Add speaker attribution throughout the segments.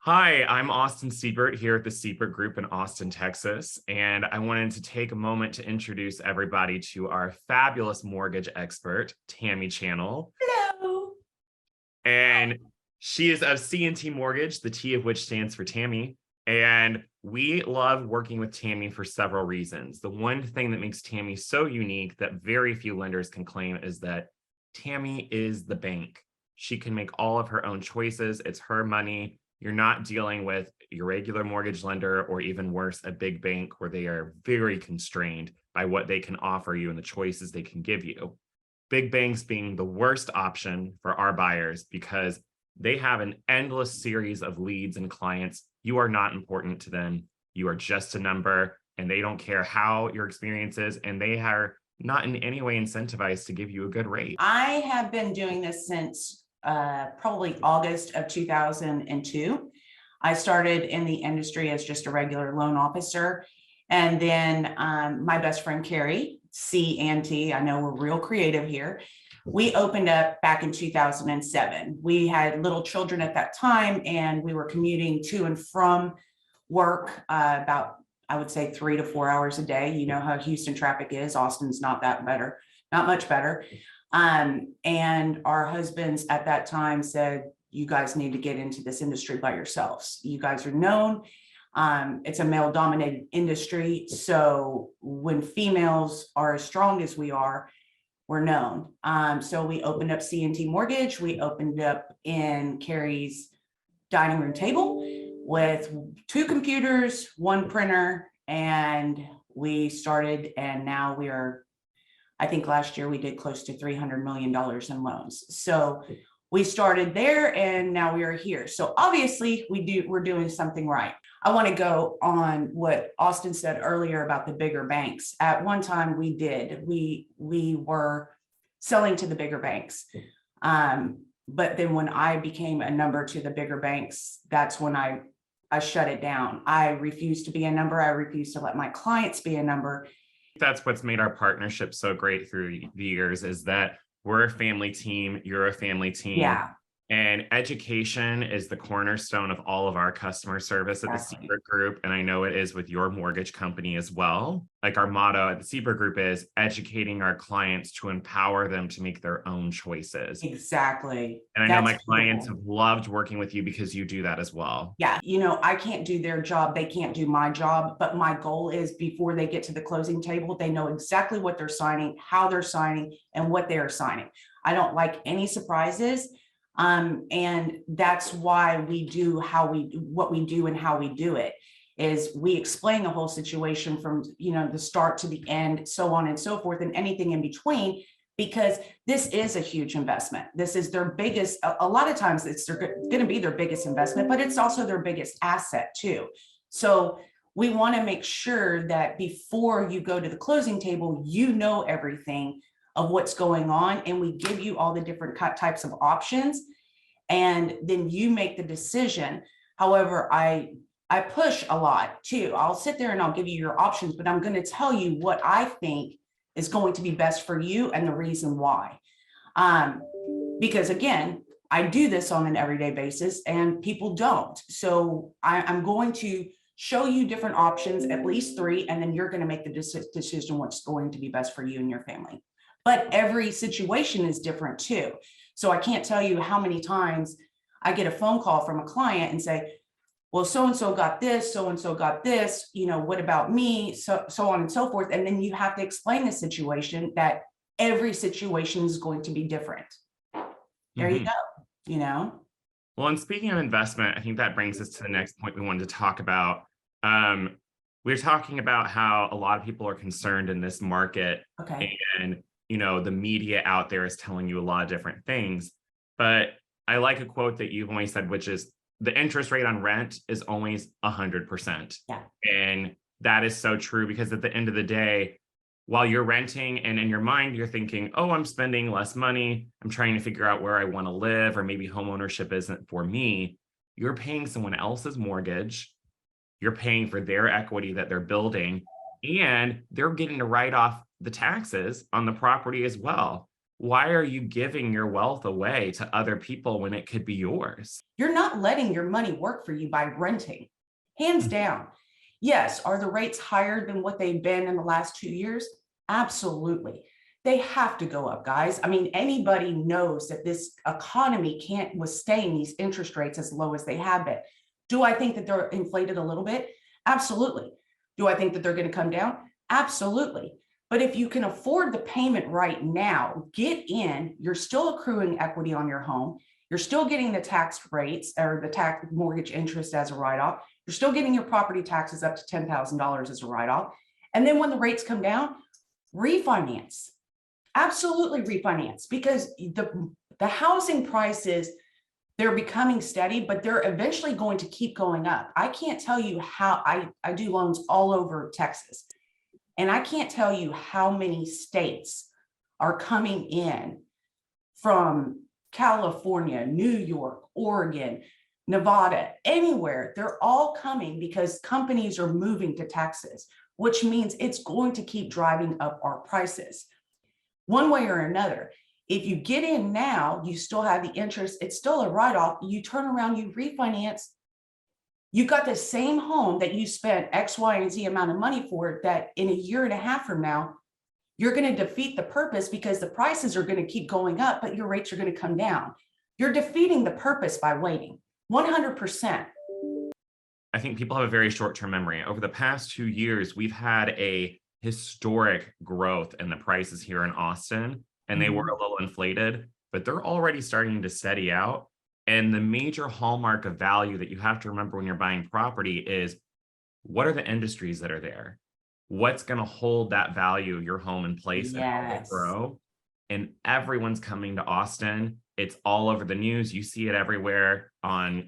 Speaker 1: Hi, I'm Austin Siebert here at the Siebert Group in Austin, Texas, and I wanted to take a moment to introduce everybody to our fabulous mortgage expert, Tami Channel.
Speaker 2: Hello.
Speaker 1: And she is of C&T Mortgage, the T of which stands for Tami. And we love working with Tami for several reasons. The one thing that makes Tami so unique that very few lenders can claim is that Tami is the bank. She can make all of her own choices. It's her money. You're not dealing with your regular mortgage lender or even worse, a big bank where they are very constrained by what they can offer you and the choices they can give you. Big banks being the worst option for our buyers because they have an endless series of leads and clients. You are not important to them. You are just a number, and they don't care how your experience is, and they are not in any way incentivized to give you a good rate.
Speaker 2: I have been doing this since probably August of 2002. I started in the industry as just a regular loan officer. And then my best friend, Carrie, C&T, I know we're real creative here. We opened up back in 2007. We had little children at that time, and we were commuting to and from work about, I would say, 3 to 4 hours a day. You know how Houston traffic is. Austin's not much better. And our husbands at that time said, you guys need to get into this industry by yourselves. You guys are known. It's a male dominated industry. So when females are as strong as we are, we're known. So we opened up C&T Mortgage. We opened up in Carrie's dining room table with 2 computers, 1 printer, and we started, and now we are, I think last year we did close to $300 million in loans. So we started there and now we are here. So obviously we're doing something right. I want to go on what Austin said earlier about the bigger banks. At one time we were selling to the bigger banks. But then when I became a number to the bigger banks, that's when I shut it down. I refused to be a number. I refused to let my clients be a number.
Speaker 1: That's what's made our partnership so great through the years is that we're a family team, you're a family team.
Speaker 2: Yeah.
Speaker 1: And education is the cornerstone of all of our customer service at the Siebert Group. And I know it is with your mortgage company as well. Like our motto at the Siebert Group is educating our clients to empower them to make their own choices.
Speaker 2: Exactly.
Speaker 1: And I know my clients have loved working with you because you do that as well.
Speaker 2: Yeah. You know, I can't do their job. They can't do my job. But my goal is before they get to the closing table, they know exactly what they're signing, how they're signing, and what they are signing. I don't like any surprises. And that's why we do what we do and how we do it is we explain the whole situation from, the start to the end, so on and so forth, and anything in between, because this is a huge investment. This is their biggest, a lot of times it's going to be their biggest investment, but it's also their biggest asset too. So we want to make sure that before you go to the closing table, you know everything of what's going on, and we give you all the different types of options, and then you make the decision. However, I push a lot too. I'll sit there and I'll give you your options, but I'm going to tell you what I think is going to be best for you and the reason why. Because again, I do this on an everyday basis and people don't. So I'm going to show you different options, at least 3, and then you're going to make the decision what's going to be best for you and your family. But every situation is different too. So I can't tell you how many times I get a phone call from a client and say, well, so-and-so got this, so-and-so got this, what about me? So on and so forth. And then you have to explain the situation, that every situation is going to be different. There you go,
Speaker 1: Well, and speaking of investment, I think that brings us to the next point we wanted to talk about. We're talking about how a lot of people are concerned in this market.
Speaker 2: Okay.
Speaker 1: And the media out there is telling you a lot of different things. But I like a quote that you've always said, which is the interest rate on rent is always 100%.
Speaker 2: Yeah.
Speaker 1: And that is so true, because at the end of the day, while you're renting and in your mind, you're thinking, oh, I'm spending less money, I'm trying to figure out where I want to live, or maybe home ownership isn't for me. You're paying someone else's mortgage. You're paying for their equity that they're building, and they're getting to write off the taxes on the property as well. Why are you giving your wealth away to other people when it could be yours?
Speaker 2: You're not letting your money work for you by renting, hands down. Yes, are the rates higher than what they've been in the last 2 years? Absolutely. They have to go up, guys. I mean, anybody knows that this economy can't withstand these interest rates as low as they have been. Do I think that they're inflated a little bit? Absolutely. Do I think that they're going to come down? Absolutely. But if you can afford the payment right now, get in, you're still accruing equity on your home. You're still getting the tax rates or the tax mortgage interest as a write-off. You're still getting your property taxes up to $10,000 as a write-off. And then when the rates come down, refinance. Absolutely refinance, because the housing prices, they're becoming steady, but they're eventually going to keep going up. I can't tell you how I do loans all over Texas. And I can't tell you how many states are coming in from California, New York, Oregon, Nevada, anywhere. They're all coming because companies are moving to Texas, which means it's going to keep driving up our prices one way or another. If you get in now, you still have the interest. It's still a write-off. You turn around, you refinance. You got the same home that you spent X, Y, and Z amount of money for, that in a year and a half from now, you're going to defeat the purpose because the prices are going to keep going up, but your rates are going to come down. You're defeating the purpose by waiting 100%.
Speaker 1: I think people have a very short-term memory. Over the past 2 years, we've had a historic growth in the prices here in Austin, and they were a little inflated, but they're already starting to steady out. And the major hallmark of value that you have to remember when you're buying property is, what are the industries that are there? What's going to hold that value of your home in place and help it grow? And everyone's coming to Austin. It's all over the news. You see it everywhere on,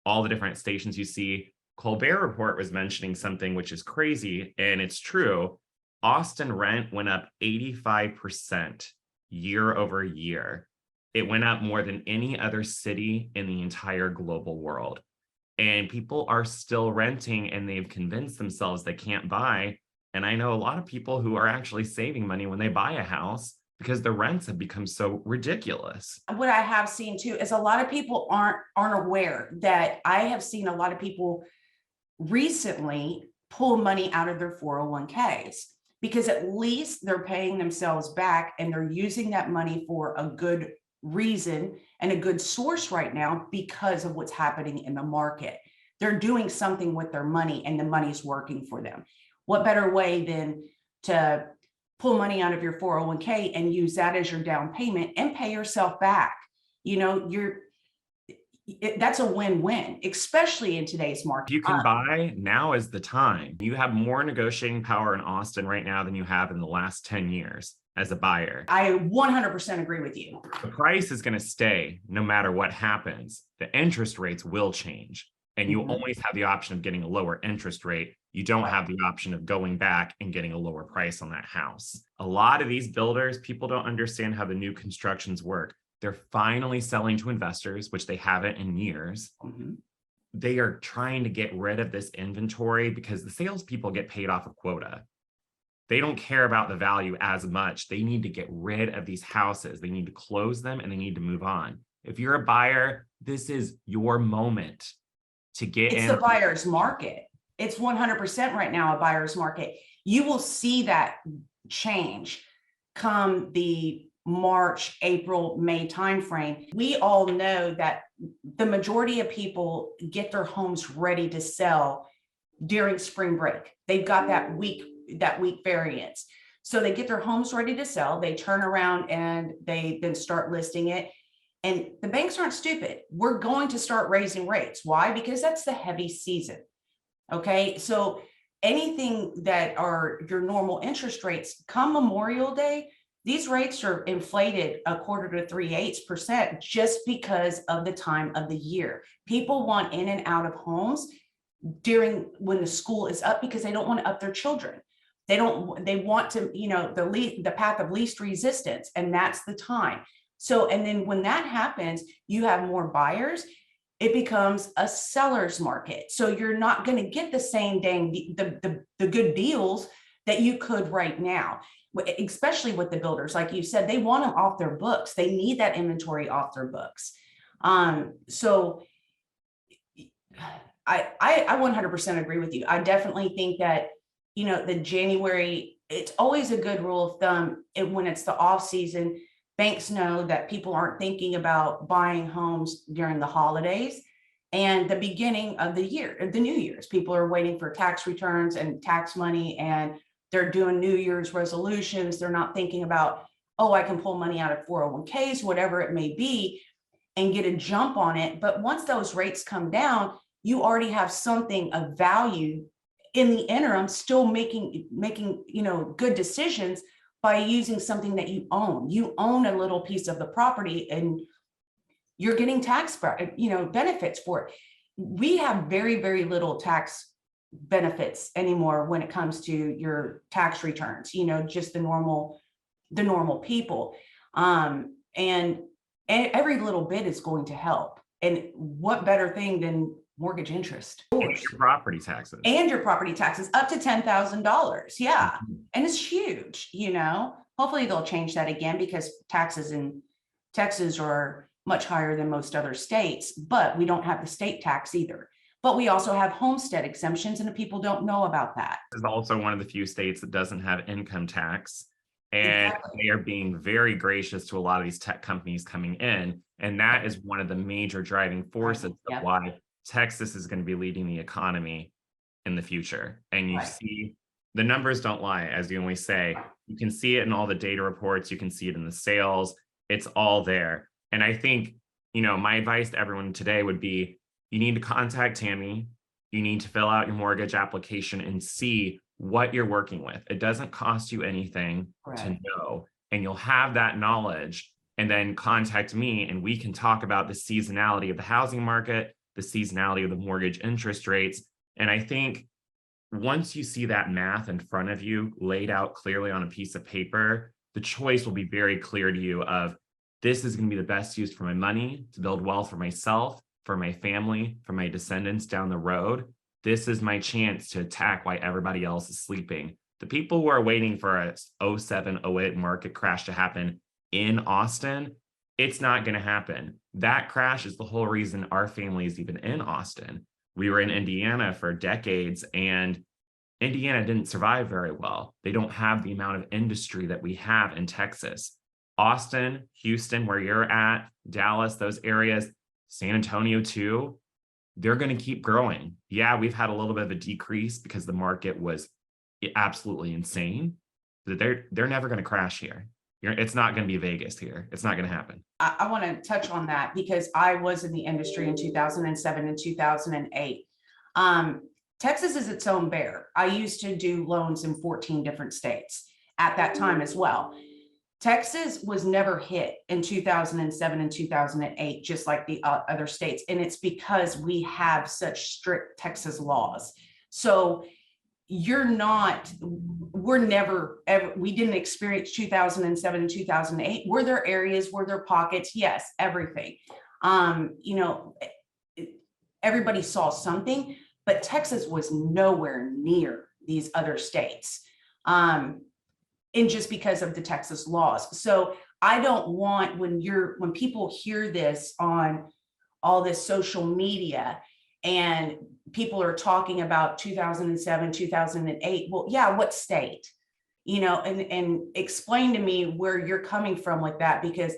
Speaker 1: all the different stations you see. Colbert Report was mentioning something which is crazy, and it's true. Austin rent went up 85% year over year. It went up more than any other city in the entire global world. And people are still renting, and they've convinced themselves they can't buy. And I know a lot of people who are actually saving money when they buy a house because the rents have become so ridiculous.
Speaker 2: What I have seen too is a lot of people aren't aware that I have seen a lot of people recently pull money out of their 401ks, because at least they're paying themselves back and they're using that money for a good reason and a good source right now because of what's happening in the market. They're doing something with their money and the money's working for them. What better way than to pull money out of your 401k and use that as your down payment and pay yourself back? That's a win-win, especially in today's market.
Speaker 1: If you can buy, now is the time. You have more negotiating power in Austin right now than you have in the last 10 years as a buyer.
Speaker 2: I 100% agree with you.
Speaker 1: The price is going to stay no matter what happens. The interest rates will change, and you always have the option of getting a lower interest rate. You don't have the option of going back and getting a lower price on that house. A lot of these builders, people don't understand how the new constructions work. They're finally selling to investors, which they haven't in years. They are trying to get rid of this inventory because the salespeople get paid off of quota. They don't care about the value as much. They need to get rid of these houses. They need to close them and they need to move on. If you're a buyer, this is your moment to get in.
Speaker 2: It's the buyer's market. It's 100% right now a buyer's market. You will see that change come the March, April, May timeframe. We all know that the majority of people get their homes ready to sell during spring break. They've got that week variance. So they get their homes ready to sell. They turn around and they then start listing it. And the banks aren't stupid. We're going to start raising rates. Why? Because that's the heavy season. Okay. So anything that are your normal interest rates come Memorial Day, these rates are inflated 1/4 to 3/8% just because of the time of the year. People want in and out of homes during when the school is up because they don't want to up their children. They want to, the path of least resistance, and that's the time. So, and then when that happens, you have more buyers. It becomes a seller's market. So you're not going to get the same the good deals that you could right now. especially with the builders, like you said, they want them off their books. They need that inventory off their books. So I 100% agree with you. I definitely think that, the January, it's always a good rule of thumb. When it's the off season, banks know that people aren't thinking about buying homes during the holidays and the beginning of the year, the New Year's. People are waiting for tax returns and tax money, and they're doing New Year's resolutions. They're not thinking about, oh, I can pull money out of 401ks, whatever it may be, and get a jump on it. But once those rates come down, you already have something of value in the interim, still making good decisions by using something that you own. You own a little piece of the property and you're getting tax benefits for it. We have very, very little tax benefits anymore when it comes to your tax returns, just the normal people. And every little bit is going to help. And what better thing than mortgage interest?
Speaker 1: And your property taxes.
Speaker 2: And your property taxes up to $10,000. Yeah.
Speaker 1: Mhm.
Speaker 2: And it's huge, Hopefully they'll change that again, because taxes in Texas are much higher than most other states, but we don't have the state tax either. But we also have homestead exemptions, and people don't know about that.
Speaker 1: This is also one of the few states that doesn't have income tax. And
Speaker 2: Exactly.
Speaker 1: they are being very gracious to a lot of these tech companies coming in. And that is one of the major driving forces
Speaker 2: Yep.
Speaker 1: of why Texas is going to be leading the economy in the future. And you
Speaker 2: Right.
Speaker 1: see the numbers don't lie, as you always say. You can see it in all the data reports. You can see it in the sales. It's all there. And I think, my advice to everyone today would be, you need to contact Tami. You need to fill out your mortgage application and see what you're working with. It doesn't cost you anything to
Speaker 2: Right.
Speaker 1: know, and you'll have that knowledge. And then contact me and we can talk about the seasonality of the housing market, the seasonality of the mortgage interest rates. And I think once you see that math in front of you laid out clearly on a piece of paper, the choice will be very clear to you of, this is going to be the best use for my money to build wealth for myself, for my family, for my descendants down the road. This is my chance to attack why everybody else is sleeping. The people who are waiting for a 07, 08 market crash to happen in Austin, it's not going to happen. That crash is the whole reason our family is even in Austin. We were in Indiana for decades, and Indiana didn't survive very well. They don't have the amount of industry that we have in Texas. Austin, Houston, where you're at, Dallas, those areas, San Antonio too, they're going to keep growing. Yeah, we've had a little bit of a decrease because the market was absolutely insane, but they're never going to crash here. It's not going to be Vegas here. It's not going to happen.
Speaker 2: I want to touch on that because I was in the industry in 2007 and 2008. Texas is its own bear. I used to do loans in 14 different states at that time as well. Texas was never hit in 2007 and 2008, just like the other states. And it's because we have such strict Texas laws. So we're never, ever, we didn't experience 2007 and 2008. Were there areas, were there pockets? Yes, everything. Everybody saw something, but Texas was nowhere near these other states. And just because of the Texas laws. So I don't want, when people hear this on all this social media and people are talking about 2007, 2008, well, yeah, what state? And explain to me where you're coming from with that, because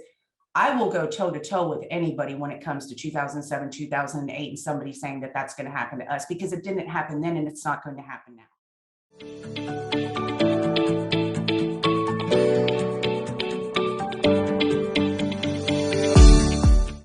Speaker 2: I will go toe to toe with anybody when it comes to 2007, 2008, and somebody saying that that's going to happen to us, because it didn't happen then and it's not going to happen now.